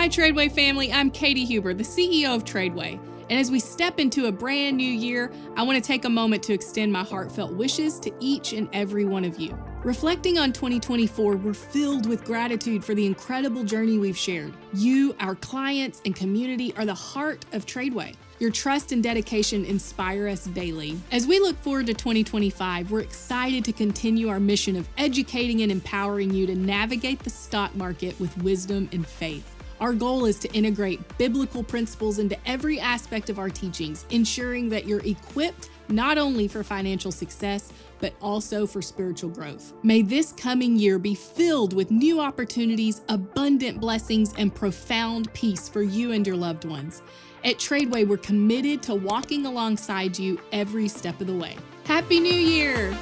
Hi, TRADEway family. I'm Katie Huber, the CEO of TRADEway. And as we step into a brand new year, I want to take a moment to extend my heartfelt wishes to each and every one of you. Reflecting on 2024, we're filled with gratitude for the incredible journey we've shared. You, our clients, and community are the heart of TRADEway. Your trust and dedication inspire us daily. As we look forward to 2025, we're excited to continue our mission of educating and empowering you to navigate the stock market with wisdom and faith. Our goal is to integrate biblical principles into every aspect of our teachings, ensuring that you're equipped not only for financial success, but also for spiritual growth. May this coming year be filled with new opportunities, abundant blessings, and profound peace for you and your loved ones. At TRADEway, we're committed to walking alongside you every step of the way. Happy New Year!